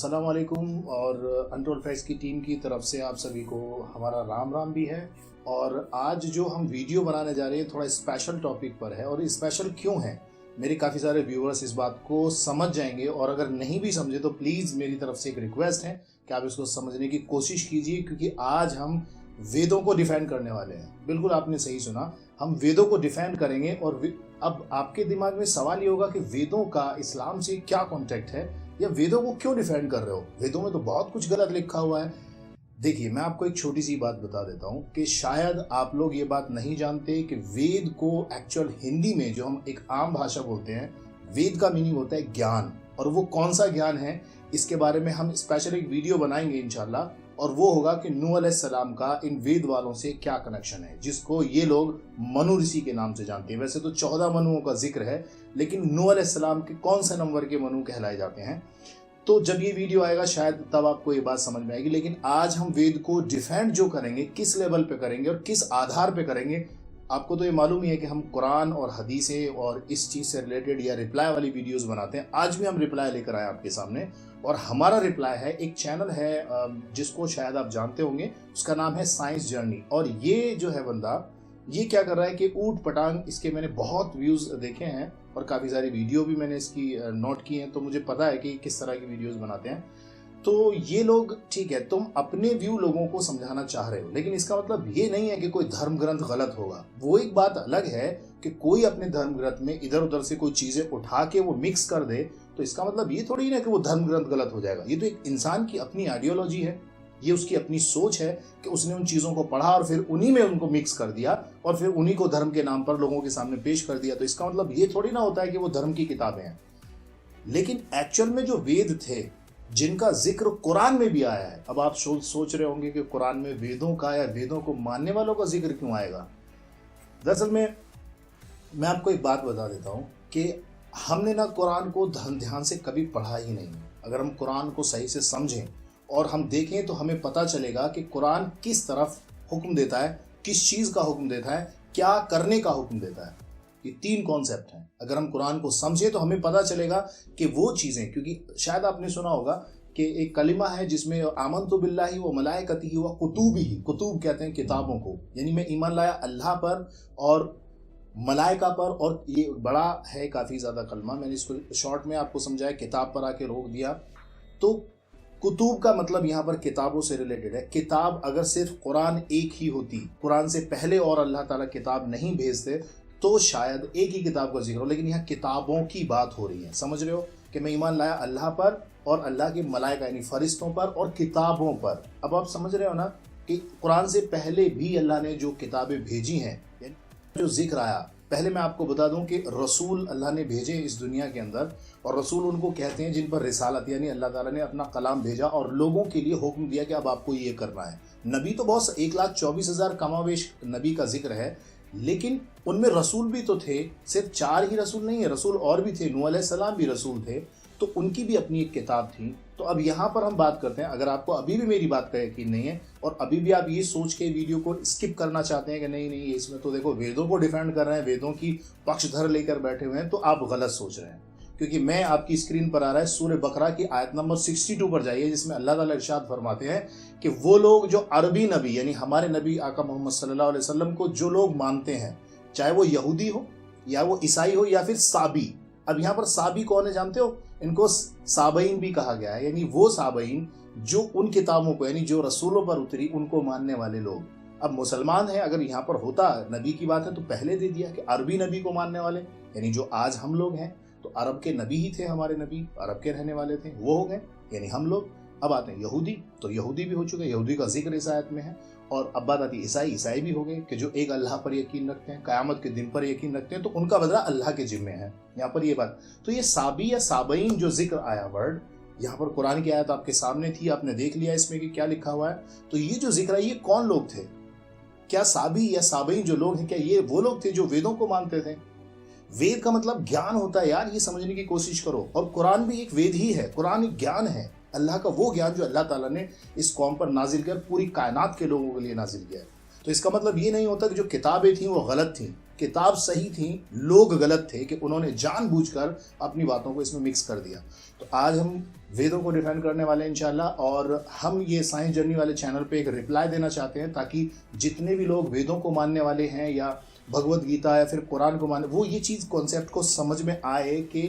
अस्सलाम वालेकुम। और अनटोल्ड फैक्ट्स की टीम की तरफ से आप सभी को हमारा राम राम भी है। और आज जो हम वीडियो बनाने जा रहे हैं थोड़ा स्पेशल टॉपिक पर है। और स्पेशल क्यों है, मेरे काफ़ी सारे व्यूअर्स इस बात को समझ जाएंगे, और अगर नहीं भी समझे तो प्लीज़ मेरी तरफ से एक रिक्वेस्ट है कि आप इसको समझने की कोशिश कीजिए, क्योंकि आज हम वेदों को डिफेंड करने वाले हैं। बिल्कुल आपने सही सुना, हम वेदों को डिफेंड करेंगे। और अब आपके दिमाग में सवाल ये होगा कि वेदों का इस्लाम से क्या कॉन्टेक्ट है, या वेदों को क्यों डिफेंड कर रहे हो, वेदों में तो बहुत कुछ गलत लिखा हुआ है। देखिए, मैं आपको एक छोटी सी बात बता देता हूँ कि शायद आप लोग ये बात नहीं जानते कि वेद को एक्चुअल हिंदी में, जो हम एक आम भाषा बोलते हैं, वेद का मीनिंग होता है ज्ञान। और वो कौन सा ज्ञान है, इसके बारे में हम स्पेशल एक वीडियो बनाएंगे इंशाल्लाह। और वो होगा कि नूह अलैहिस्सलाम का इन वेद वालों से क्या कनेक्शन है, जिसको ये लोग मनु ऋषि के नाम से जानते हैं। वैसे तो 14 मनुओं का जिक्र है, लेकिन नूह अलैहिस्सलाम के कौन से नंबर के मनु कहलाए जाते हैं, तो जब ये वीडियो आएगा शायद तब आपको ये बात समझ में आएगी। लेकिन आज हम वेद को डिफेंड जो करेंगे, किस लेवल पे करेंगे और किस आधार पे करेंगे, आपको तो ये मालूम ही है कि हम कुरान और हदीसें और इस चीज़ से रिलेटेड या रिप्लाई वाली वीडियोस बनाते हैं। आज भी हम रिप्लाई लेकर आए आपके सामने, और हमारा रिप्लाई है, एक चैनल है जिसको शायद आप जानते होंगे, उसका नाम है साइंस जर्नी। और ये जो है बंदा, ये क्या कर रहा है कि ऊट पटांग, इसके मैंने बहुत व्यूज़ देखे हैं और काफ़ी सारी वीडियो भी मैंने इसकी नोट की हैं, तो मुझे पता है कि किस तरह की वीडियोस बनाते हैं। तो ये लोग, ठीक है, तुम अपने व्यू लोगों को समझाना चाह रहे हो, लेकिन इसका मतलब ये नहीं है कि कोई धर्म ग्रंथ गलत होगा। वो एक बात अलग है कि कोई अपने धर्म ग्रंथ में इधर उधर से कोई चीज़ें उठा के वो मिक्स कर दे, तो इसका मतलब ये थोड़ी ना कि वो धर्म ग्रंथ गलत हो जाएगा। ये तो एक इंसान की अपनी आइडियोलॉजी है, ये उसकी अपनी सोच है कि उसने उन चीज़ों को पढ़ा और फिर उन्हीं में उनको मिक्स कर दिया और फिर उन्हीं को धर्म के नाम पर लोगों के सामने पेश कर दिया। तो इसका मतलब ये थोड़ी ना होता है कि वो धर्म की किताबें हैं। लेकिन एक्चुअल में जो वेद थे, जिनका जिक्र कुरान में भी आया है, अब आप सोच रहे होंगे कि कुरान में वेदों का या वेदों को मानने वालों का जिक्र क्यों आएगा। दरअसल में मैं आपको एक बात बता देता हूँ कि हमने ना कुरान को ध्यान से कभी पढ़ा ही नहीं। अगर हम कुरान को सही से समझें और हम देखें तो हमें पता चलेगा कि कुरान किस तरफ हुक्म देता है, किस चीज़ का हुक्म देता है, क्या करने का हुक्म देता है। ये 3 कॉन्सेप्ट हैं। अगर हम कुरान को समझें तो हमें पता चलेगा कि वो चीज़ें, क्योंकि शायद आपने सुना होगा कि एक कलिमा है जिसमें आमनतु बिल्लाहि व मलाइकतिही व कुतुबिही, कुतुब कहते हैं किताबों को, यानी मैं ईमान लाया अल्लाह पर और मलाइका पर। और ये बड़ा है, काफ़ी ज़्यादा कलमा, मैंने इसको शॉर्ट में आपको समझाया, किताब पर आके रोक दिया। तो कुतुब का मतलब यहाँ पर किताबों से रिलेटेड है। किताब अगर सिर्फ कुरान एक ही होती, कुरान से पहले और अल्लाह ताला किताब नहीं भेजते, तो शायद एक ही किताब का जिक्र हो। लेकिन यहाँ किताबों की बात हो रही है, समझ रहे हो, कि मैं ईमान लाया अल्लाह पर और अल्लाह के मलाइका यानी फरिश्तों पर और किताबों पर। अब आप समझ रहे हो ना कि कुरान से पहले भी अल्लाह ने जो किताबें भेजी हैं, जो जिक्र आया। पहले मैं आपको बता दूं कि रसूल अल्लाह ने भेजे इस दुनिया के अंदर, और रसूल उनको कहते हैं जिन पर रिसालत यानी अल्लाह ताला ने अपना कलाम भेजा और लोगों के लिए हुक्म दिया कि अब आपको ये करना है। नबी तो बहुत 1,24,000 कमावेश नबी का जिक्र है, लेकिन उनमें रसूल भी तो थे। सिर्फ 4 ही रसूल नहीं है, रसूल और भी थे। नूह अलैहिस्सलाम भी रसूल थे, तो उनकी भी अपनी एक किताब थी। तो अब यहाँ पर हम बात करते हैं, अगर आपको अभी भी मेरी बात का यकीन नहीं है और अभी भी आप ये सोच के वीडियो को स्किप करना चाहते हैं कि नहीं नहीं, इसमें तो देखो वेदों को डिफेंड कर रहे हैं, वेदों की पक्षधर लेकर बैठे हुए हैं, तो आप गलत सोच रहे हैं। क्योंकि मैं आपकी स्क्रीन पर आ रहा है सूरह बकरा की आयत नंबर 62 पर जाइए, जिसमें अल्लाह ताला इरशाद फरमाते हैं कि वो लोग जो अरबी नबी यानी हमारे नबी आका मोहम्मद सल्लल्लाहु अलैहि वसल्लम को जो लोग मानते हैं, चाहे वो यहूदी हो या वो ईसाई हो या फिर साबी। अब यहाँ पर साबी कौन है जानते हो? इनको साबईन भी कहा गया है, यानी वो साबईन जो उन किताबों को, यानी जो रसूलों पर उतरी, उनको मानने वाले लोग। अब मुसलमान है, अगर यहाँ पर होता नबी की बात है तो पहले दे दिया कि अरबी नबी को मानने वाले, यानी जो आज हम लोग हैं, तो अरब के नबी ही थे, हमारे नबी अरब के रहने वाले थे, वो हो गए, यानी हम लोग। अब आते हैं यहूदी, तो यहूदी भी हो चुके, यहूदी का जिक्र इस आयत में है। और अब बात आती है ईसाई, ईसाई भी हो गए कि जो एक अल्लाह पर यकीन रखते हैं, क़यामत के दिन पर यकीन रखते हैं, तो उनका बदला अल्लाह के जिम्मे है। यहाँ पर ये बात, तो ये साबी या साबईन जो जिक्र आया वर्ड, यहाँ पर कुरान की आयत आपके सामने थी, आपने देख लिया इसमें कि क्या लिखा हुआ है। तो ये जो जिक्र है, ये कौन लोग थे? क्या साबी या साबईन जो लोग हैं, क्या ये वो लोग थे जो वेदों को मानते थे? वेद का मतलब ज्ञान होता है यार, ये समझने की कोशिश करो। और कुरान भी एक वेद ही है, कुरान एक ज्ञान है, अल्लाह का वो ज्ञान जो अल्लाह ताला ने इस कौम पर नाजिल कर पूरी कायनात के लोगों के लिए नाजिल किया है। तो इसका मतलब ये नहीं होता कि जो किताबें थीं वो गलत थीं। किताब सही थी, लोग गलत थे कि उन्होंने जानबूझकर अपनी बातों को इसमें मिक्स कर दिया। तो आज हम वेदों को डिफेंड करने वाले हैं इंशाल्लाह। और हम ये साइंस जर्नी वाले चैनल पे एक रिप्लाई देना चाहते हैं ताकि जितने भी लोग वेदों को मानने वाले हैं या भगवत गीता या फिर कुरान को मानने, वो ये चीज़ कॉन्सेप्ट को समझ में आए कि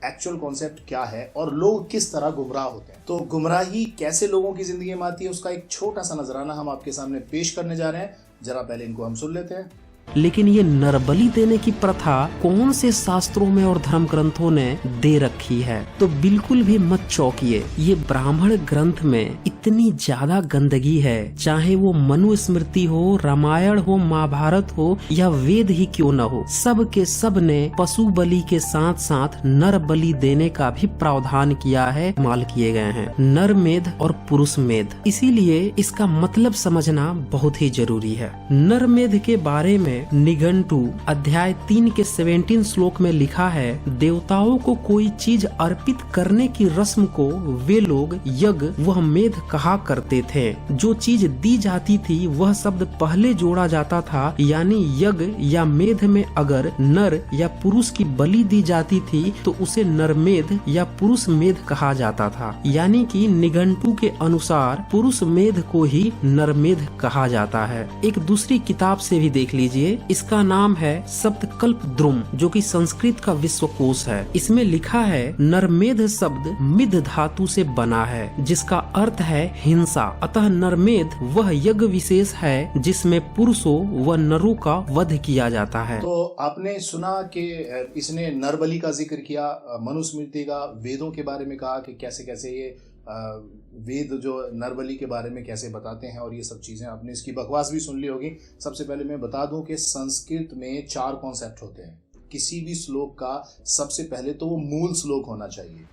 एक्चुअल कॉन्सेप्ट क्या है और लोग किस तरह गुमराह होते हैं। तो गुमराही कैसे लोगों की ज़िंदगी में आती है उसका एक छोटा सा नजराना हम आपके सामने पेश करने जा रहे हैं। जरा पहले इनको हम सुन लेते हैं। लेकिन ये नरबलि देने की प्रथा कौन से शास्त्रों में और धर्म ग्रंथों ने दे रखी है? तो बिल्कुल भी मत चौंकिए, ये ब्राह्मण ग्रंथ में इतनी ज्यादा गंदगी है, चाहे वो मनुस्मृति हो, रामायण हो, महाभारत हो या वेद ही क्यों न हो, सब के सब ने पशु बलि के साथ साथ नर बलि देने का भी प्रावधान किया है, इस्तेमाल किए गए हैं नर मेध और पुरुष मेध। इसीलिए इसका मतलब समझना बहुत ही जरूरी है। नर मेध के बारे में निघंटु अध्याय 3 के 17 श्लोक में लिखा है, देवताओं को कोई चीज अर्पित करने की रस्म को वे लोग यज्ञ वह मेध कहा करते थे। जो चीज दी जाती थी वह शब्द पहले जोड़ा जाता था, यानी यज्ञ या मेध में अगर नर या पुरुष की बलि दी जाती थी तो उसे नरमेध या पुरुष मेध कहा जाता था। यानी कि निघंटु के अनुसार पुरुष मेध को ही नरमेध कहा जाता है। एक दूसरी किताब से भी देख लीजिए, इसका नाम है सप्तकल्प द्रुम, जो कि संस्कृत का विश्वकोश है। इसमें लिखा है, नरमेध शब्द मिद धातु से बना है जिसका अर्थ है हिंसा। अतः नरमेध वह यज्ञ विशेष है जिसमें पुरुषों व नरों का वध किया जाता है। तो आपने सुना कि इसने नरबलि का जिक्र किया, मनुस्मृति का, वेदों के बारे में कहा कि कैसे कैसे ये वेद जो नरबलि के बारे में कैसे बताते हैं और ये सब चीज़ें। आपने इसकी बकवास भी सुन ली होगी। सबसे पहले मैं बता दूं कि संस्कृत में 4 कॉन्सेप्ट होते हैं। किसी भी श्लोक का सबसे पहले तो वो मूल श्लोक होना चाहिए।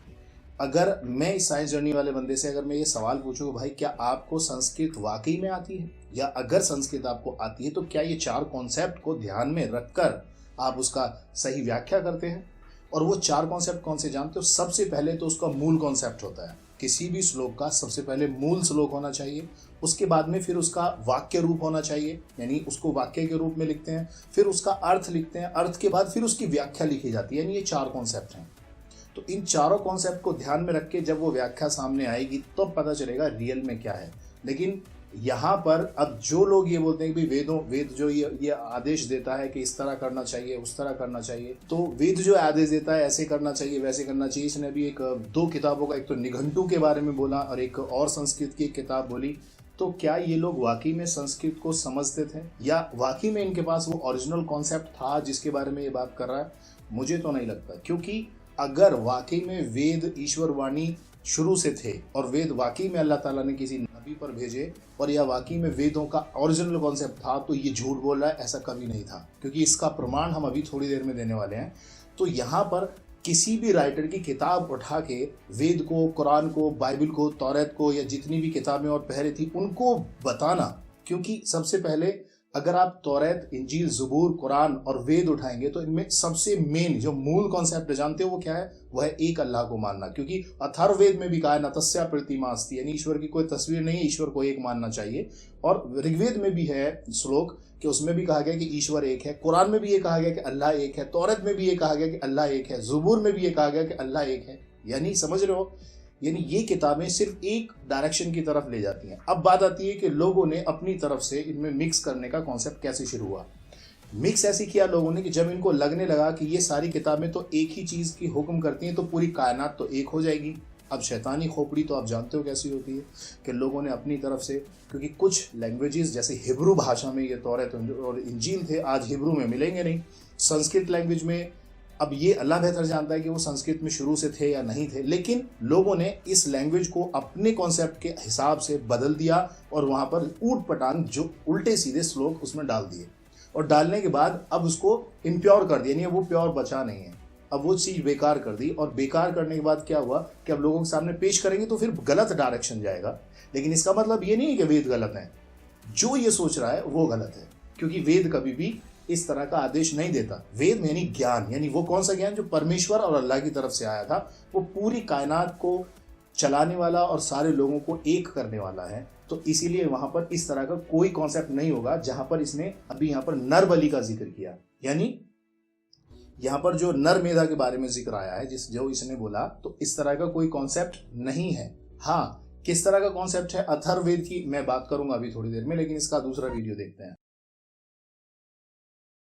अगर मैं इस साइंस जर्नी वाले बंदे से अगर मैं ये सवाल पूछूं, भाई क्या आपको संस्कृत वाकई में आती है, या अगर संस्कृत आपको आती है तो क्या ये 4 कॉन्सेप्ट को ध्यान में रखकर आप उसका सही व्याख्या करते हैं? और वो 4 कॉन्सेप्ट कौन से जानते हो? सबसे पहले तो उसका मूल कॉन्सेप्ट होता है। किसी भी श्लोक का सबसे पहले मूल श्लोक होना चाहिए, उसके बाद में फिर उसका वाक्य रूप होना चाहिए, यानी उसको वाक्य के रूप में लिखते हैं, फिर उसका अर्थ लिखते हैं, अर्थ के बाद फिर उसकी व्याख्या लिखी जाती है। यानी ये 4 कॉन्सेप्ट हैं। तो इन चारों कॉन्सेप्ट को ध्यान में रख के जब वो व्याख्या सामने आएगी तो पता चलेगा रियल में क्या है। लेकिन यहाँ पर अब जो लोग ये बोलते हैं कि वेद जो ये आदेश देता है कि इस तरह करना चाहिए, उस तरह करना चाहिए, तो वेद जो आदेश देता है ऐसे करना चाहिए, वैसे करना चाहिए, इसने अभी 2 किताबों का, एक तो निघंटु के बारे में बोला और एक और संस्कृत की एक किताब बोली। तो क्या ये लोग वाकई में संस्कृत को समझते थे या वाकई में इनके पास वो ओरिजिनल कॉन्सेप्ट था जिसके बारे में ये बात कर रहा है? मुझे तो नहीं लगता, क्योंकि अगर वाकई में वेद ईश्वर वाणी शुरू से थे और वेद वाकई में अल्लाह ताला ने किसी नबी पर भेजे और यह वाकई में वेदों का ओरिजिनल कॉन्सेप्ट था, तो ये झूठ बोल रहा है, ऐसा कभी नहीं था। क्योंकि इसका प्रमाण हम अभी थोड़ी देर में देने वाले हैं। तो यहाँ पर किसी भी राइटर की किताब उठा के वेद को, कुरान को, बाइबल को, तौरात को या जितनी भी किताबें और पहरे थी उनको बताना, क्योंकि सबसे पहले अगर आप तौरात, इंजील, ज़बूर, कुरान और वेद उठाएंगे तो इनमें सबसे मेन जो मूल कॉन्सेप्ट जानते हो वो क्या है? वह है एक अल्लाह को मानना। क्योंकि अथर्ववेद में भी कहा है नतस्या प्रतिमा अस्ति, यानी ईश्वर की कोई तस्वीर नहीं है, ईश्वर को एक मानना चाहिए। और ऋग्वेद में भी है श्लोक कि उसमें भी कहा गया कि ईश्वर एक है। कुरान में भी ये कहा गया कि अल्लाह एक है। तौरात में भी ये कहा गया कि अल्लाह एक है। ज़बूर में भी ये कहा गया कि अल्लाह एक है। यानी समझ रहे हो, यानी ये किताबें सिर्फ एक डायरेक्शन की तरफ ले जाती हैं। अब बात आती है कि लोगों ने अपनी तरफ से इनमें मिक्स करने का कॉन्सेप्ट कैसे शुरू हुआ। मिक्स ऐसे किया लोगों ने कि जब इनको लगने लगा कि ये सारी किताबें तो एक ही चीज़ की हुक्म करती हैं तो पूरी कायनात तो एक हो जाएगी। अब शैतानी खोपड़ी तो आप जानते हो कैसी होती है कि लोगों ने अपनी तरफ से, क्योंकि कुछ लैंग्वेजेस जैसे हिब्रू भाषा में ये तौरात और इंजील थे, आज हिब्रू में मिलेंगे नहीं। संस्कृत लैंग्वेज में अब ये अल्लाह बेहतर जानता है कि वो संस्कृत में शुरू से थे या नहीं थे, लेकिन लोगों ने इस लैंग्वेज को अपने कॉन्सेप्ट के हिसाब से बदल दिया और वहाँ पर ऊट पटांग जो उल्टे सीधे श्लोक उसमें डाल दिए। और डालने के बाद अब उसको इम्प्योर कर दिया, यानी वो प्योर बचा नहीं है। अब वो चीज़ बेकार कर दी, और बेकार करने के बाद क्या हुआ कि अब लोगों के सामने पेश करेंगे तो फिर गलत डायरेक्शन जाएगा। लेकिन इसका मतलब ये नहीं है कि वेद गलत है। जो ये सोच रहा है वो गलत है, क्योंकि वेद कभी भी इस तरह का आदेश नहीं देता। वेद में यानी ज्ञान, यानी वो कौन सा ज्ञान जो परमेश्वर और अल्लाह की तरफ से आया था, वो पूरी कायनात को चलाने वाला और सारे लोगों को एक करने वाला है। तो इसीलिए वहां पर इस तरह का कोई कॉन्सेप्ट नहीं होगा जहां पर इसने अभी यहाँ पर नर बलि का जिक्र किया। यानी यहाँ पर जो नर मेधा के बारे में जिक्र आया है, जो इसने बोला, तो इस तरह का कोई कॉन्सेप्ट नहीं है। हाँ, किस तरह का कॉन्सेप्ट है अथर्ववेद की मैं बात करूंगा अभी थोड़ी देर में, लेकिन इसका दूसरा वीडियो देखते हैं।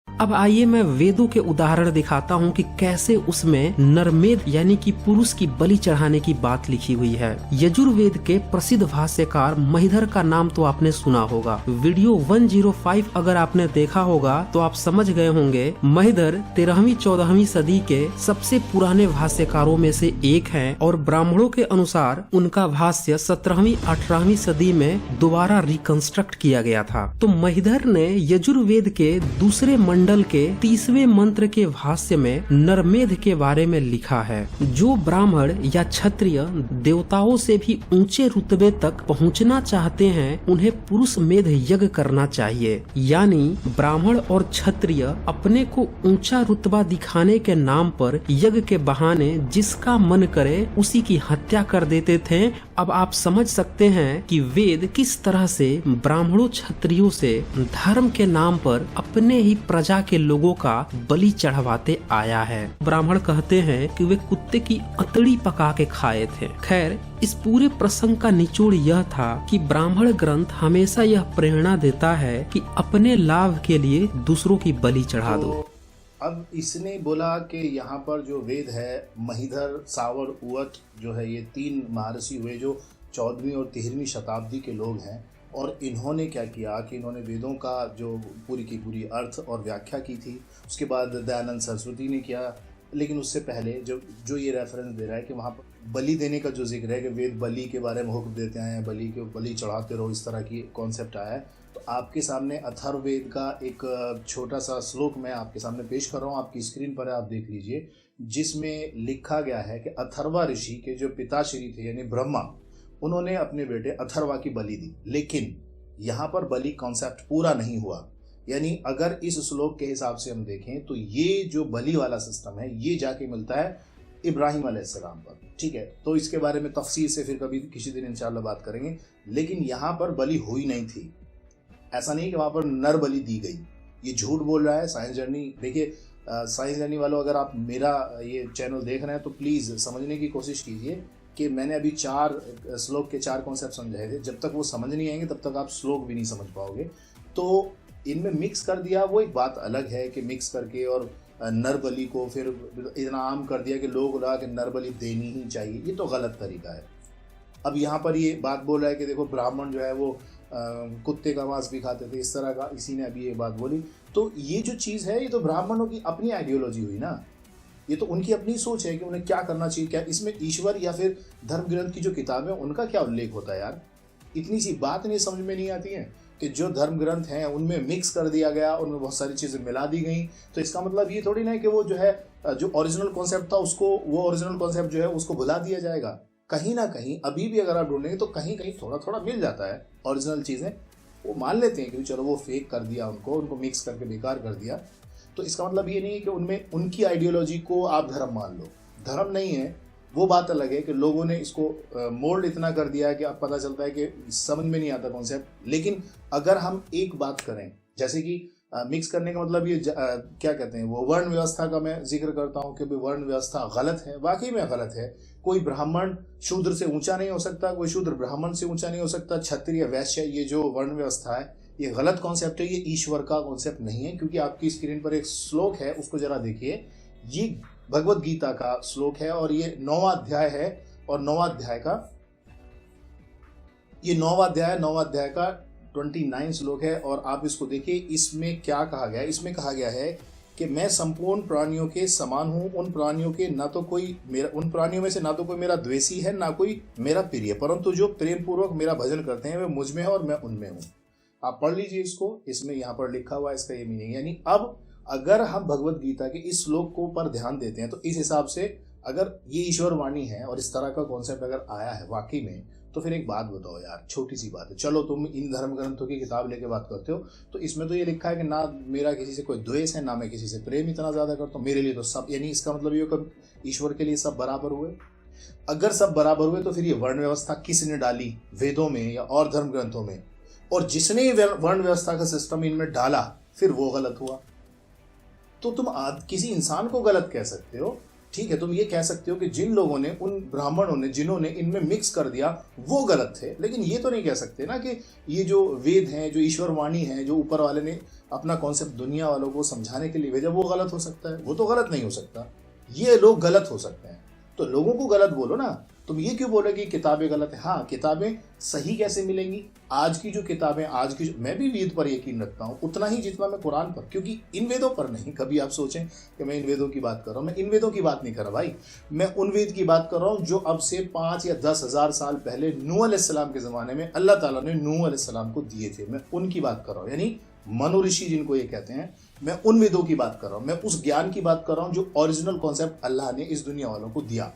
अब आइए मैं वेदों के उदाहरण दिखाता हूँ कि कैसे उसमें नरमेध यानी कि पुरुष की बलि चढ़ाने की बात लिखी हुई है। यजुर्वेद के प्रसिद्ध भाष्यकार महिधर का नाम तो आपने सुना होगा। वीडियो 105 अगर आपने देखा होगा तो आप समझ गए होंगे महिधर 13वीं-14वीं सदी के सबसे पुराने भाष्यकारों में से एक हैं और ब्राह्मणों के अनुसार उनका भाष्य 17वीं-18वीं सदी में दोबारा रिकंस्ट्रक्ट किया गया था। तो महिधर ने यजुर्वेद के दूसरे मंडल के 30वें मंत्र के भाष्य में नरमेध के बारे में लिखा है, जो ब्राह्मण या क्षत्रिय देवताओं से भी ऊंचे रुतबे तक पहुंचना चाहते हैं उन्हें पुरुष मेध यज्ञ करना चाहिए। यानी ब्राह्मण और क्षत्रिय अपने को ऊंचा रुतबा दिखाने के नाम पर यज्ञ के बहाने जिसका मन करे उसी की हत्या कर देते थे। अब आप समझ सकते हैं कि वेद किस तरह से ब्राह्मणों क्षत्रियों से धर्म के नाम पर अपने ही प्रजा के लोगों का बलि चढ़वाते आया है। ब्राह्मण कहते हैं कि वे कुत्ते की अतड़ी पका के खाए थे। खैर, इस पूरे प्रसंग का निचोड़ यह था कि ब्राह्मण ग्रंथ हमेशा यह प्रेरणा देता है कि अपने लाभ के लिए दूसरों की बलि चढ़ा दो। अब इसने बोला कि यहाँ पर जो वेद है, महिधर, सावर, उवट जो है, ये 3 महर्षि हुए जो 14वीं और 13वीं शताब्दी के लोग हैं, और इन्होंने क्या किया कि इन्होंने वेदों का जो पूरी की पूरी अर्थ और व्याख्या की थी। उसके बाद दयानंद सरस्वती ने किया, लेकिन उससे पहले जो ये रेफरेंस दे रहा है कि वहाँ पर बलि देने का जो जिक्र है कि वेद बलि के बारे में हुक्म देते हैं, बलि चढ़ाते रहो, इस तरह की कॉन्सेप्ट आया है। तो आपके सामने अथर्ववेद का एक छोटा सा श्लोक मैं आपके सामने पेश कर रहा हूँ, आपकी स्क्रीन पर है, आप देख लीजिए, जिसमें लिखा गया है कि अथर्वा ऋषि के जो पिताश्री थे यानी ब्रह्मा, उन्होंने अपने बेटे अथर्वा की बलि दी। लेकिन यहाँ पर बलि कॉन्सेप्ट पूरा नहीं हुआ। यानी अगर इस श्लोक के हिसाब से हम देखें तो ये जो बलि वाला सिस्टम है ये जाके मिलता है इब्राहिम अलैहिस्सलाम पर। ठीक है, तो इसके बारे में तफसील से फिर कभी किसी दिन इंशाल्लाह बात करेंगे। लेकिन यहाँ पर बलि हुई नहीं थी। ऐसा नहीं कि वहाँ पर नर बलि दी गई, ये झूठ बोल रहा है साइंस जर्नी। देखिए, साइंस जर्नी वालों, अगर आप मेरा ये चैनल देख रहे हैं तो प्लीज़ समझने की कोशिश कीजिए कि मैंने अभी 4 श्लोक के 4 कॉन्सेप्ट समझाए थे। जब तक वो समझ नहीं आएंगे तब तक आप श्लोक भी नहीं समझ पाओगे। तो इनमें मिक्स कर दिया, वो एक बात अलग है कि मिक्स करके और नर बलि को फिर इतना आम कर दिया कि लोग लगा कि नर बलि देनी ही चाहिए, ये तो गलत तरीका है। अब यहाँ पर ये बात बोल रहा है कि देखो ब्राह्मण जो है वो कुत्ते का मांस भी खाते थे, इस तरह का इसी ने अभी ये बात बोली। तो ये जो चीज़ है ये तो ब्राह्मणों की अपनी आइडियोलॉजी हुई ना, ये तो उनकी अपनी सोच है कि उन्हें क्या करना चाहिए। क्या इसमें ईश्वर या फिर धर्म ग्रंथ की जो किताबें उनका क्या उल्लेख होता है यार? इतनी सी बात नहीं समझ में नहीं आती है कि जो धर्म ग्रंथ हैं उनमें मिक्स कर दिया गया, उनमें बहुत सारी चीज़ें मिला दी गई। तो इसका मतलब ये थोड़ी ना है कि वो जो है जो ओरिजिनल कॉन्सेप्ट था उसको, वो ओरिजिनल कॉन्सेप्ट जो है उसको भुला दिया जाएगा। कहीं ना कहीं अभी भी अगर आप ढूंढेंगे तो कहीं कहीं थोड़ा थोड़ा मिल जाता है ओरिजिनल चीज़ें। वो मान लेते हैं कि चलो वो फेक कर दिया, उनको मिक्स करके बेकार कर दिया। तो इसका मतलब ये नहीं है कि उनमें उनकी आइडियोलॉजी को आप धर्म मान लो। धर्म नहीं है, वो बात अलग है कि लोगों ने इसको मोल्ड इतना कर दिया है कि अब पता चलता है कि समझ में नहीं आता कॉन्सेप्ट। लेकिन अगर हम एक बात करें, जैसे कि मिक्स करने का मतलब ये क्या कहते हैं, वो वर्ण व्यवस्था का मैं जिक्र करता हूँ कि वर्ण व्यवस्था गलत है, वाकई में गलत है। कोई ब्राह्मण शूद्र से ऊंचा नहीं हो सकता, कोई शूद्र ब्राह्मण से ऊंचा नहीं हो सकता, क्षत्रिय वैश्य, ये जो वर्ण व्यवस्था है ये गलत कॉन्सेप्ट है, ये ईश्वर का कॉन्सेप्ट नहीं है। क्योंकि आपकी स्क्रीन पर एक श्लोक है, उसको जरा देखिए, ये भगवत गीता का श्लोक है और ये 9वां अध्याय है। और 9वां अध्याय का 29 श्लोक है। और आप इसको देखिए, इसमें क्या कहा गया है? इसमें कहा गया है कि मैं संपूर्ण प्राणियों के समान हूँ, उन प्राणियों में से ना तो कोई मेरा द्वेषी है ना कोई मेरा प्रिय, परंतु जो प्रेम पूर्वक मेरा भजन करते हैं वे मुझ में है और मैं उनमें हूँ। आप पढ़ लीजिए इसको, इसमें यहाँ पर लिखा हुआ है इसका ये मीनिंग। यानी अब अगर हम भगवत गीता के इस श्लोक को पर ध्यान देते हैं तो इस हिसाब से अगर ये ईश्वर वाणी है और इस तरह का कॉन्सेप्ट अगर आया है वाकई में, तो फिर एक बात बताओ यार, छोटी सी बात है, चलो तुम इन धर्म ग्रंथों की किताब लेके बात करते हो तो इसमें तो ये लिखा है कि ना मेरा किसी से कोई द्वेष है ना मैं किसी से प्रेम इतना ज्यादा करता हूँ, मेरे लिए तो सब, यानी इसका मतलब ये कि ईश्वर के लिए सब बराबर हुए। अगर सब बराबर हुए तो फिर ये वर्ण व्यवस्था किसने डाली वेदों में या और धर्म ग्रंथों में? और जिसने वर्ण व्यवस्था का सिस्टम इनमें डाला फिर वो गलत हुआ। तो तुम किसी इंसान को गलत कह सकते हो, ठीक है, तुम ये कह सकते हो कि जिन लोगों ने, उन ब्राह्मणों ने जिन्होंने इनमें मिक्स कर दिया वो गलत थे, लेकिन ये तो नहीं कह सकते ना कि ये जो वेद हैं, जो ईश्वर वाणी है, जो ऊपर वाले ने अपना कॉन्सेप्ट दुनिया वालों को समझाने के लिए भेजा, वो गलत हो सकता है। वो तो गलत नहीं हो सकता, ये लोग गलत हो सकते हैं। तो लोगों को गलत बोलो ना, तुम ये क्यों बोलो कि किताबें गलत है? हाँ, किताबें सही कैसे मिलेंगी? आज की जो किताबें, मैं भी वेद पर यकीन रखता हूँ उतना ही जितना मैं कुरान पर, क्योंकि इन वेदों पर नहीं। कभी आप सोचें कि मैं इन वेदों की बात कर रहा हूँ, मैं इन वेदों की बात नहीं कर रहा भाई, मैं उन वेद की बात कर रहा हूँ जो अब से 5 या 10 हज़ार साल पहले नूह अलैहिस्सलाम के ज़माने में अल्लाह ताला ने नूह अलैहिस्सलाम को दिए थे। मैं उनकी बात कर रहा हूँ, यानी मनु ऋषि जिनको ये कहते हैं, मैं उन वेदों की बात कर रहा हूँ। मैं उस ज्ञान की बात कर रहा हूँ जो ओरिजिनल कॉन्सेप्ट अल्लाह ने इस दुनिया वालों को दिया,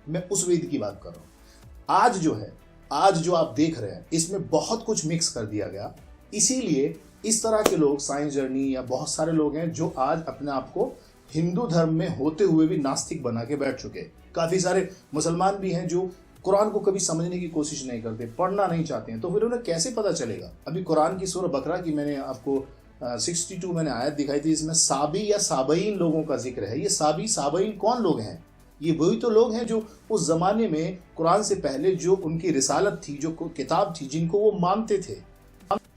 मैं उस वेद की बात कर रहा हूँ। आज जो है, आज जो आप देख रहे हैं, इसमें बहुत कुछ मिक्स कर दिया गया। इसीलिए इस तरह के लोग, साइंस जर्नी या बहुत सारे लोग हैं जो आज अपने आप को हिंदू धर्म में होते हुए भी नास्तिक बना के बैठ चुके हैं। काफ़ी सारे मुसलमान भी हैं जो कुरान को कभी समझने की कोशिश नहीं करते, पढ़ना नहीं चाहते हैं, तो फिर उन्हें कैसे पता चलेगा? अभी कुरान की सूरह बकरा की मैंने आपको 62 मैंने आयत दिखाई थी, इसमें साबी या साबईन लोगों का जिक्र है। ये साबी साबईन कौन लोग हैं? ये वही तो लोग हैं जो उस ज़माने में कुरान से पहले जो उनकी रिसालत थी, जो किताब थी, जिनको वो मानते थे।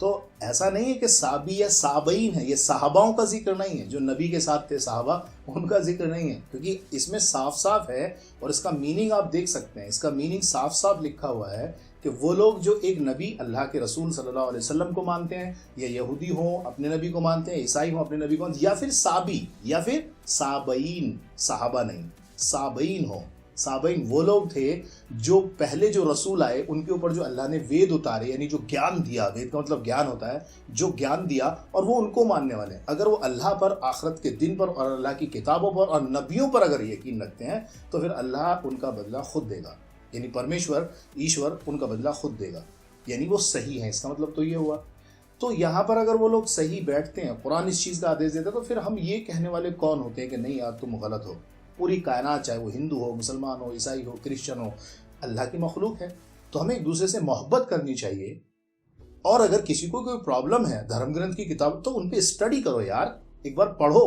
तो ऐसा नहीं है कि साबी या साबईन है, ये साहबाओं का जिक्र नहीं है, जो नबी के साथ थे साहबा, उनका जिक्र नहीं है, क्योंकि इसमें साफ साफ है और इसका मीनिंग आप देख सकते हैं। इसका मीनिंग साफ साफ लिखा हुआ है कि वो लोग जो एक नबी, अल्लाह के रसूल सल्लल्लाहु अलैहि वसल्लम को मानते हैं, या यहूदी हो अपने नबी को मानते हैं, ईसाई हो अपने नबी को, या फिर साबी या फिर साबईन, साहबा नहीं, साबईन हो। साबईन वो लोग थे जो पहले जो रसूल आए उनके ऊपर जो अल्लाह ने वेद उतारे, यानी जो ज्ञान दिया, वेद का मतलब ज्ञान होता है, जो ज्ञान दिया, और वो उनको मानने वाले हैं। अगर वो अल्लाह पर, आखिरत के दिन पर और अल्लाह की किताबों पर और नबियों पर अगर यकीन रखते हैं, तो फिर अल्लाह उनका बदला खुद देगा, यानी परमेश्वर, ईश्वर उनका बदला खुद देगा, यानी वो सही है। इसका मतलब तो ये हुआ। तो यहाँ पर अगर वो लोग सही बैठते हैं, कुरान इस चीज़ का आदेश देता है, तो फिर हम ये कहने वाले कौन होते हैं कि नहीं यार तुम गलत हो? पूरी कायनात, चाहे वो हिंदू हो, मुसलमान हो, ईसाई हो, क्रिश्चियन हो, अल्लाह की मखलूक है, तो हमें एक दूसरे से मोहब्बत करनी चाहिए। और अगर किसी को कोई प्रॉब्लम है धर्म ग्रंथ की किताब, तो उन पे स्टडी करो यार, एक बार पढ़ो।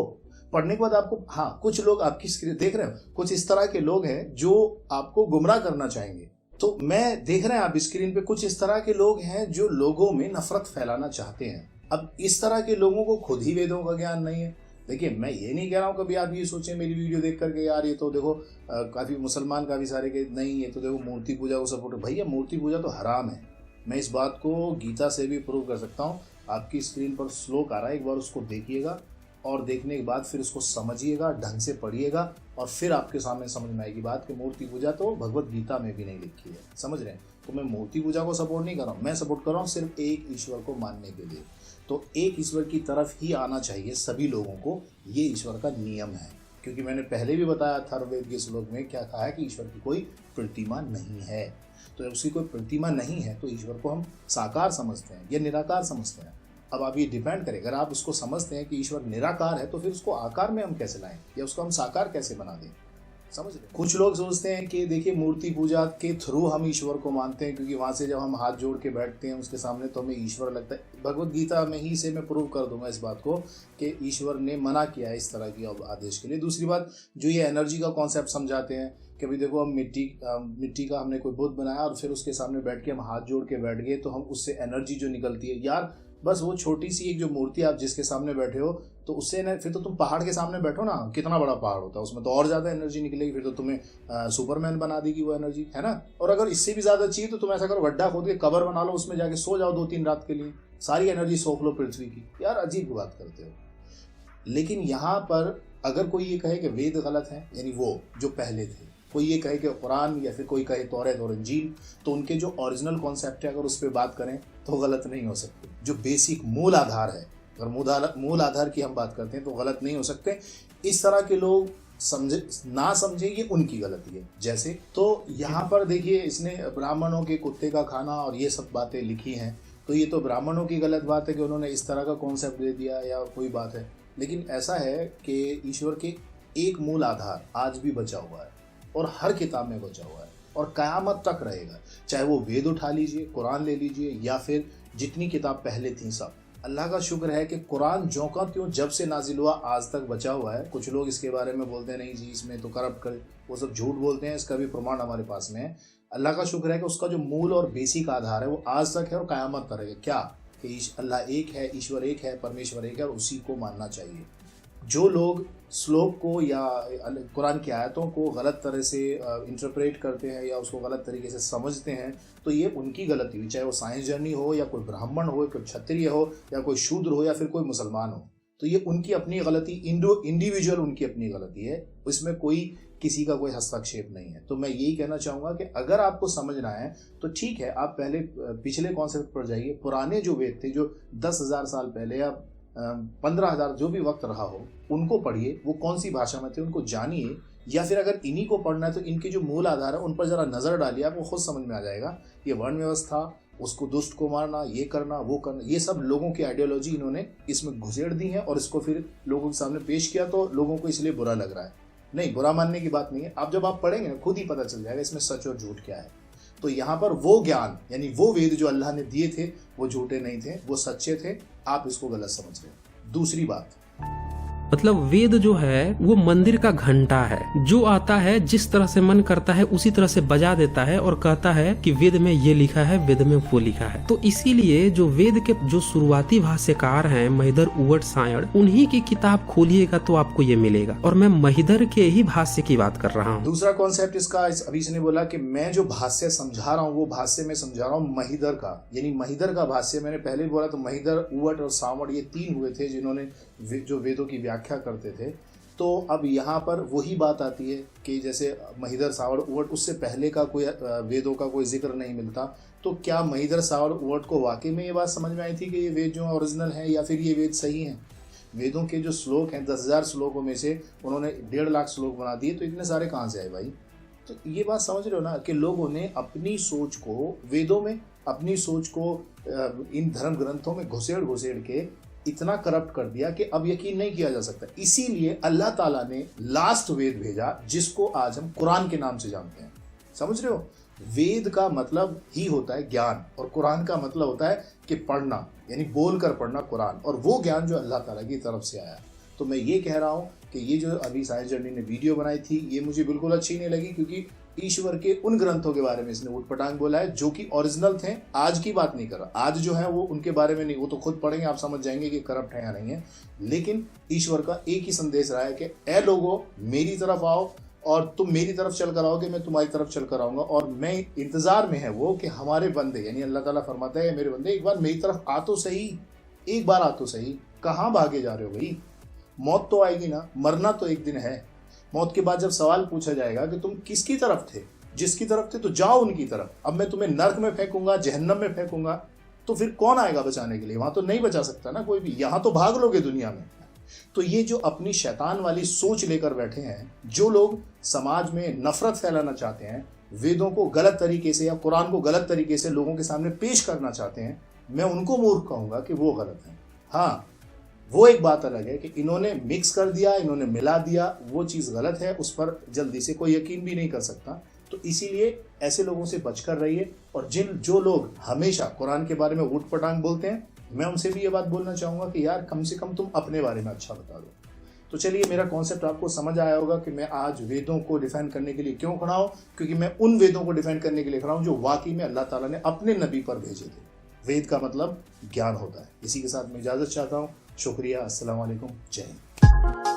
पढ़ने के बाद आपको, हाँ, कुछ लोग आपकी स्क्रीन देख रहे हो, कुछ इस तरह के लोग हैं जो आपको गुमराह करना चाहेंगे। तो मैं देख रहे हैं आप स्क्रीन पे, कुछ इस तरह के लोग हैं जो लोगों में नफरत फैलाना चाहते हैं। अब इस तरह के लोगों को खुद ही वेदों का ज्ञान नहीं है। देखिए, मैं ये नहीं कह रहा हूँ कभी आप ये सोचें मेरी वीडियो देख करके यार ये तो देखो काफ़ी मुसलमान काफ़ी सारे के नहीं, ये तो देखो मूर्ति पूजा को सपोर्ट है। भैया मूर्ति पूजा तो हराम है, मैं इस बात को गीता से भी प्रूव कर सकता हूँ। आपकी स्क्रीन पर श्लोक आ रहा है, एक बार उसको देखिएगा और देखने के बाद फिर उसको समझिएगा, ढंग से पढ़िएगा, और फिर आपके सामने समझ में आएगी बात कि मूर्ति पूजा तो भगवत गीता में भी नहीं लिखी है। समझ रहे हैं? तो मैं मूर्ति पूजा को सपोर्ट नहीं कर रहा हूँ, मैं सपोर्ट कर रहा हूँ सिर्फ एक ईश्वर को मानने के लिए। तो एक ईश्वर की तरफ ही आना चाहिए सभी लोगों को, ये ईश्वर का नियम है। क्योंकि मैंने पहले भी बताया अथर्ववेद के श्लोक में क्या कहा है कि ईश्वर की कोई प्रतिमा नहीं है। तो जब उसकी कोई प्रतिमा नहीं है तो ईश्वर को हम साकार समझते हैं या निराकार समझते हैं। अब आप ये डिपेंड करें, अगर आप उसको समझते हैं कि ईश्वर निराकार है तो फिर उसको आकार में हम कैसे लाएं या उसको हम साकार कैसे बना दें? समझ रहे? कुछ लोग सोचते हैं कि देखिए मूर्ति पूजा के थ्रू हम ईश्वर को मानते हैं, क्योंकि वहाँ से जब हम हाथ जोड़ के बैठते हैं उसके सामने तो हमें ईश्वर लगता है। भगवत गीता में ही से मैं प्रूव कर दूंगा इस बात को कि ईश्वर ने मना किया है इस तरह की आदेश के लिए। दूसरी बात, जो ये एनर्जी का कॉन्सेप्ट समझाते हैं कि भाई देखो हम मिट्टी का हमने कोई बुत बनाया और फिर उसके सामने बैठ के हम हाथ जोड़ के बैठ गए तो हम उससे एनर्जी जो निकलती है, यार बस वो छोटी सी एक जो मूर्ति आप जिसके सामने बैठे हो तो उससे ना, फिर तो तुम पहाड़ के सामने बैठो ना, कितना बड़ा पहाड़ होता है, उसमें तो और ज़्यादा एनर्जी निकलेगी, फिर तो तुम्हें सुपरमैन बना देगी वो एनर्जी, है ना। और अगर इससे भी ज़्यादा चाहिए तो तुम ऐसा करो, गड्ढा खोद के कबर बना लो, उसमें जाके सो जाओ 2-3 रात के लिए, सारी एनर्जी सोख लो पृथ्वी की। यार अजीब बात करते हो। लेकिन यहाँ पर अगर कोई ये कहे कि वेद गलत है, यानी वो जो पहले थे, कोई ये कहे कि कुरान या फिर कोई कहे तौरात और इंजील, तो उनके जो ओरिजिनल कॉन्सेप्ट है अगर उस पर बात करें तो गलत नहीं हो सकते। जो बेसिक मूल आधार है, अगर मूल आधार की हम बात करते हैं तो गलत नहीं हो सकते। इस तरह के लोग समझे ना समझे, ये उनकी गलती है। जैसे तो यहाँ पर देखिए, इसने ब्राह्मणों के कुत्ते का खाना और ये सब बातें लिखी हैं, तो ये तो ब्राह्मणों की गलत बात है कि उन्होंने इस तरह का कॉन्सेप्ट दे दिया या कोई बात है। लेकिन ऐसा है कि ईश्वर के एक मूल आधार आज भी बचा हुआ है और हर किताब में बचा हुआ है और क़यामत तक रहेगा। चाहे वो वेद उठा लीजिए, कुरान ले लीजिए, या फिर जितनी किताब पहले थी सब, अल्लाह का शुक्र है कि कुरान ज्यों का त्यों जब से नाजिल हुआ आज तक बचा हुआ है। कुछ लोग इसके बारे में बोलते हैं नहीं जी इसमें तो करप्ट कर, वो सब झूठ बोलते हैं, इसका भी प्रमाण हमारे पास में है। अल्लाह का शुक्र है कि उसका जो मूल और बेसिक आधार है वो आज तक है और क़यामत तक है। क्या कि अल्लाह एक है, ईश्वर एक है, परमेश्वर एक है और उसी को मानना चाहिए। जो लोग श्लोक को या कुरान की आयतों को गलत तरह से इंटरप्रेट करते हैं या उसको गलत तरीके से समझते हैं तो ये उनकी गलती हुई, चाहे वो साइंस जर्नी हो या कोई ब्राह्मण हो, कोई क्षत्रिय हो या कोई शूद्र हो या फिर कोई मुसलमान हो, तो ये उनकी अपनी गलती, इंडिविजुअल उनकी अपनी गलती है, इसमें कोई किसी का कोई हस्तक्षेप नहीं है। तो मैं यही कहना चाहूँगा कि अगर आपको समझना है तो ठीक है, आप पहले पिछले कॉन्सेप्ट पर जाइए। पुराने जो वेद थे जो 10,000 साल पहले या 15,000 जो भी वक्त रहा हो उनको पढ़िए, वो कौन सी भाषा में थे उनको जानिए, या फिर अगर इन्हीं को पढ़ना है तो इनके जो मूल आधार है उन पर ज़रा नज़र डालिए, आपको खुद समझ में आ जाएगा। ये वर्ण व्यवस्था, उसको दुष्ट को मारना, ये करना वो करना, ये सब लोगों की आइडियोलॉजी इन्होंने इसमें घुसेड़ दी है और इसको फिर लोगों के सामने पेश किया तो लोगों को इसलिए बुरा लग रहा है। नहीं, बुरा मानने की बात नहीं है। आप जब आप पढ़ेंगे खुद ही पता चल जाएगा इसमें सच और झूठ क्या है। तो यहाँ पर वो ज्ञान यानी वो वेद जो अल्लाह ने दिए थे वो झूठे नहीं थे, वो सच्चे थे। आप इसको गलत समझ रहे हो। दूसरी बात, मतलब वेद जो है वो मंदिर का घंटा है, जो आता है जिस तरह से मन करता है उसी तरह से बजा देता है और कहता है कि वेद में ये लिखा है, वेद में वो लिखा है। तो इसीलिए जो वेद के जो शुरुआती भाष्यकार हैं महिदर उवट सायण, उन्हीं की किताब खोलिएगा तो आपको ये मिलेगा, और मैं महिदर के ही भाष्य की बात कर रहा हूँ। दूसरा कॉन्सेप्ट इसका, अभी इसने बोला कि मैं जो भाष्य समझा रहा हूँ वो भाष्य में समझा रहा हूँ महिदर का, यानी महिदर का भाष्य। मैंने पहले भी बोला तो महिदर, उवट और सावड़ ये तीन हुए थे जिन्होंने जो वेदों की व्याख्या करते थे। तो अब यहाँ पर वही बात आती है कि जैसे महिदर, सावड़, उवट, उससे पहले का कोई वेदों का कोई जिक्र नहीं मिलता। तो क्या महिदर, सावड़, उवट को वाकई में ये बात समझ में आई थी कि ये वेद जो ओरिजिनल है या फिर ये वेद सही हैं? वेदों के जो श्लोक हैं 10,000 श्लोकों में से उन्होंने 1.5 लाख श्लोक बना दिए, तो इतने सारे कहाँ से आए भाई? तो ये बात समझ रहे हो ना कि लोगों ने अपनी सोच को वेदों में, अपनी सोच को इन धर्म ग्रंथों में घुसेड़ के इतना करप्ट कर दिया कि अब यकीन नहीं किया जा सकता। इसीलिए अल्लाह ताला ने लास्ट वेद भेजा जिसको आज हम कुरान के नाम से जानते हैं। समझ रहे हो? वेद का मतलब ही होता है ज्ञान और कुरान का मतलब होता है कि पढ़ना, यानी बोल कर पढ़ना कुरान, और वो ज्ञान जो अल्लाह ताला की तरफ से आया। तो मैं ये कह रहा हूँ कि ये जो अभी साइंस जर्नी ने वीडियो बनाई थी ये मुझे बिल्कुल अच्छी नहीं लगी, क्योंकि ईश्वर के उन ग्रंथों के बारे में इसने उटपटांग बोला है जो कि ओरिजिनल थे। आज की बात नहीं कर रहा, आज जो है वो उनके बारे में नहीं, वो तो खुद पढ़ेंगे आप समझ जाएंगे कि करप्ट है या नहीं है। लेकिन ईश्वर का एक ही संदेश रहा है कि ए लोगो मेरी तरफ आओ और तुम मेरी तरफ चल कर आओगे, मैं तुम्हारी तरफ चल कर आऊंगा। और मैं इंतजार में है वो कि हमारे बंदे, यानी अल्लाह ताला फरमाता है मेरे बंदे एक बार मेरी तरफ आ तो सही, एक बार आ तो सही। कहाँ भागे जा रहे हो भाई? मौत तो आएगी ना, मरना तो एक दिन है। मौत के बाद जब सवाल पूछा जाएगा कि तुम किसकी तरफ थे, जिसकी तरफ थे तो जाओ उनकी तरफ। अब मैं तुम्हें नर्क में फेंकूंगा, जहन्नम में फेंकूंगा, तो फिर कौन आएगा बचाने के लिए? वहां तो नहीं बचा सकता ना कोई भी, यहां तो भाग लोगे दुनिया में। तो ये जो अपनी शैतान वाली सोच लेकर बैठे हैं, जो लोग समाज में नफरत फैलाना चाहते हैं, वेदों को गलत तरीके से या कुरान को गलत तरीके से लोगों के सामने पेश करना चाहते हैं, मैं उनको मूर्ख कहूंगा कि वो गलत है। हाँ, वो एक बात अलग है कि इन्होंने मिक्स कर दिया, इन्होंने मिला दिया, वो चीज़ गलत है, उस पर जल्दी से कोई यकीन भी नहीं कर सकता। तो इसीलिए ऐसे लोगों से बचकर रहिए। और जो लोग हमेशा कुरान के बारे में ऊट पटांग बोलते हैं, मैं उनसे भी ये बात बोलना चाहूँगा कि यार कम से कम तुम अपने बारे में अच्छा बता दो। तो चलिए, मेरा कॉन्सेप्ट आपको समझ आया होगा कि मैं आज वेदों को डिफेंड करने के लिए क्यों खड़ा हूँ, क्योंकि मैं उन वेदों को डिफेंड करने के लिए खड़ा हूँ जो वाकई में अल्लाह ताला ने अपने नबी पर भेजे थे। वेद का मतलब ज्ञान होता है। इसी के साथ मैं इजाज़त चाहता हूँ। शुक्रिया। अस्सलाम वालेकुम। जय हिंद।